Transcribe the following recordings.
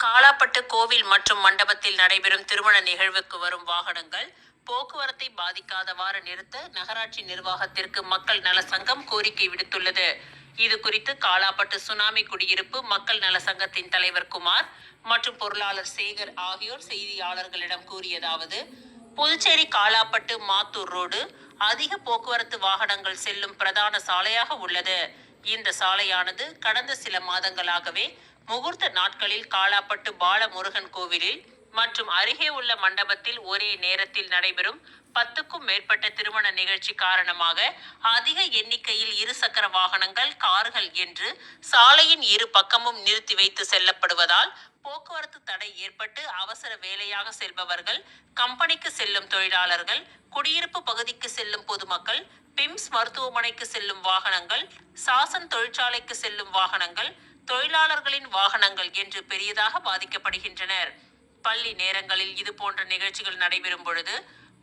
காலாப்பட்டு கோவில் மற்றும் மண்டபத்தில் நடைபெறும் திருமண நிகழ்வுக்கு வரும் வாகனங்கள் போக்குவரத்தை பாதிக்காதவாறு நிறுத்த நகராட்சி நிர்வாகத்திற்கு மக்கள் நல சங்கம் கோரிக்கை விடுத்துள்ளது. இது குறித்து காலாப்பட்டு சுனாமி குடியிருப்பு மக்கள் நல சங்கத்தின் தலைவர் குமார் மற்றும் பொருளாளர் சேகர் ஆகியோர் செய்தியாளர்களிடம் கூறியதாவது: புதுச்சேரி காலாப்பட்டு மாத்தூர் ரோடு அதிக போக்குவரத்து வாகனங்கள் செல்லும் பிரதான சாலையாக உள்ளது. இந்த சாலையானது கடந்த சில மாதங்களாகவே முகூர்த்த நாட்களில் காலாப்பட்டு பாலமுருகன் கோவிலில் மற்றும் அருகே உள்ள மண்டபத்தில் ஒரே நேரத்தில் நடைபெறும் 10க்கும் மேற்பட்ட திருமண நிகழ்ச்சி காரணமாக அதிக எண்ணிக்கையில் இருசக்கர வாகனங்கள், கார்கள் என்று சாலையின் இரு பக்கமும் நிறுத்தி வைத்து செல்லப்படுவதால் போக்குவரத்து தடை ஏற்பட்டு அவசர வேலையாக செல்பவர்கள், கம்பெனிக்கு செல்லும் தொழிலாளர்கள், குடியிருப்பு பகுதிக்கு செல்லும் பொதுமக்கள், பிம்ஸ் மருத்துவமனைக்கு செல்லும் வாகனங்கள், சாசன் தொழிற்சாலைக்கு செல்லும் வாகனங்கள், தொழிலாளர்களின் வாகனங்கள் என்று பெரியதாக பாதிக்கப்படுகின்றனர். பள்ளி நேரங்களில் இது போன்ற நிகழ்ச்சிகள் நடைபெறும் பொழுது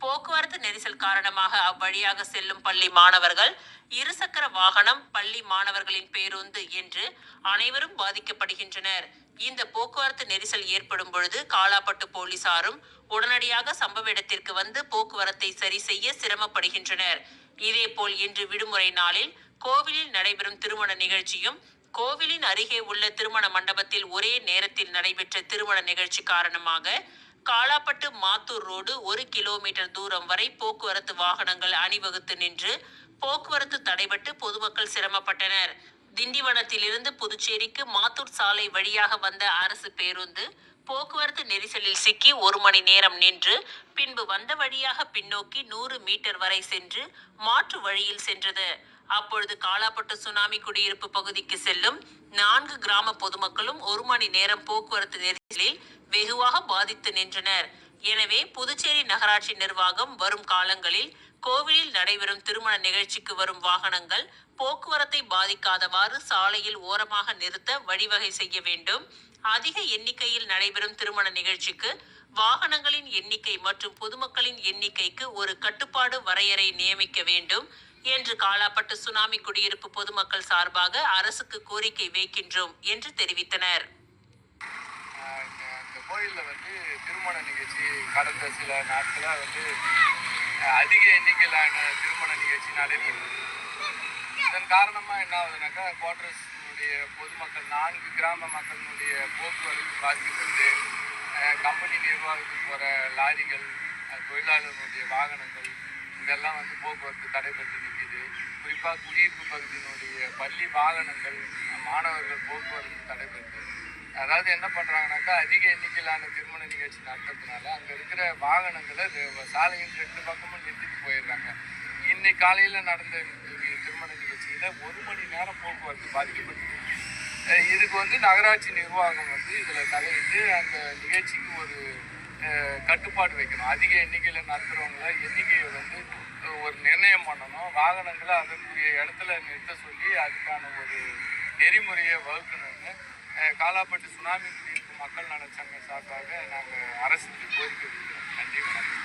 போக்குவரத்து நெரிசல் காரணமாக அவ்வழியாக செல்லும் பள்ளி மாணவர்கள், இருசக்கர வாகனம், பள்ளி மாணவர்களின் பேருந்து என்று அனைவரும் பாதிக்கப்படுகின்றனர். இந்த போக்குவரத்து நெரிசல் ஏற்படும் பொழுது காலாப்பட்டு போலீசாரும் உடனடியாக சம்பவ இடத்திற்கு வந்து போக்குவரத்தை சரி செய்ய சிரமப்படுகின்றனர். இதேபோல் இன்று விடுமுறை நாளில் கோவிலில் நடைபெறும் திருமண நிகழ்ச்சியும், கோவிலின் அருகே உள்ள திருமண மண்டபத்தில் ஒரே நேரத்தில் நடைபெற்ற திருமண நிகழ்ச்சி காரணமாக காலாப்பட்டு மாத்தூர் ரோடு 1 கிலோமீட்டர் தூரம் வரை போக்குவரத்து வாகனங்கள் அணிவகுத்து நின்று போக்குவரத்து தடைபட்டு பொதுமக்கள் சிரமப்பட்டனர். திண்டிவனத்திலிருந்து புதுச்சேரிக்கு மாத்தூர் சாலை வழியாக வந்த அரசு பேருந்து போக்குவரத்து நெரிசலில் சிக்கி 1 மணி நேரம் நின்று பின்பு வந்த வழியாக பின்னோக்கி 100 மீட்டர் வரை சென்று மாற்று வழியில் சென்றது. அப்பொழுது காலாப்பட்டு சுனாமி குடியிருப்பு பகுதிக்கு செல்லும் 4 கிராம பொதுமக்களும் 1 மணி நேரம் போக்குவரத்து நெரிசலில் வெகுவாக பாதித்து நின்றனர். எனவே புதுச்சேரி நகராட்சி நிர்வாகம் வரும் காலங்களில் கோவிலில் நடைபெறும் திருமண நிகழ்ச்சிக்கு வரும் வாகனங்கள் போக்குவரத்தை பாதிக்காதவாறு சாலையில் ஓரமாக நிறுத்த வழிவகை செய்ய வேண்டும். அதிக எண்ணிக்கையில் நடைபெறும் திருமண நிகழ்ச்சிக்கு வாகனங்களின் எண்ணிக்கை மற்றும் பொதுமக்களின் எண்ணிக்கைக்கு ஒரு கட்டுப்பாடு வரையறை நியமிக்க வேண்டும் என்று காலாப்பட்டு சுனாமி குடியிருப்பு பொதுமக்கள் சார்பாக அரசுக்கு கோரிக்கை வைக்கின்றோம் என்று தெரிவித்தனர். இந்த கோயிலில் திருமண நிகழ்ச்சி கடந்த சில நாட்களாக அதிக எண்ணிக்கையிலான திருமண நிகழ்ச்சி நடைபெறுது. இதன் காரணமாக என்ன ஆகுதுனாக்கா, குவார்டர்ஸினுடைய பொதுமக்கள் 4 கிராம மக்களினுடைய போக்குவரத்து பாதிக்கப்பட்டு, கம்பெனி நிர்வாகத்துக்கு போகிற லாரிகள், தொழிலாளர்களுடைய வாகனங்கள் இதெல்லாம் போக்குவரத்து தடைபட்டு நிற்கிது. குறிப்பாக குடியிருப்பு பகுதியினுடைய பள்ளி வாகனங்கள், மாணவர்கள் போக்குவரத்து தடைபட்டு, அதாவது என்ன பண்ணுறாங்கனாக்கா, அதிக எண்ணிக்கையிலான திருமண நிகழ்ச்சி நடத்துறதுனால அங்கே இருக்கிற வாகனங்களை சாலையின் 2 பக்கமும் நிறுத்திட்டு போயிடுறாங்க. இன்னைக்கு காலையில் நடந்த திருமண நிகழ்ச்சியில் 1 மணி நேரம் போக்குவரத்து பாதிக்கப்பட்டது. இதுக்கு நகராட்சி நிர்வாகம் இதில் தலையிட்டு அந்த நிகழ்ச்சிக்கு ஒரு கட்டுப்பாடு வைக்கணும். அதிக எண்ணிக்கையில் நடத்துகிறவங்கள எண்ணிக்கையை ஒரு நிர்ணயம் பண்ணணும். வாகனங்களை அதற்குரிய இடத்துல நிறுத்த சொல்லி அதுக்கான ஒரு நெறிமுறையை வகுக்கணும்னு காலாப்பட்டு சுனாமி குடியிருப்பு மக்கள் நல சங்க சார்பாக நாங்கள் அரசுக்கு கோரிக்கை வைக்கிறோம். நன்றி, வணக்கம்.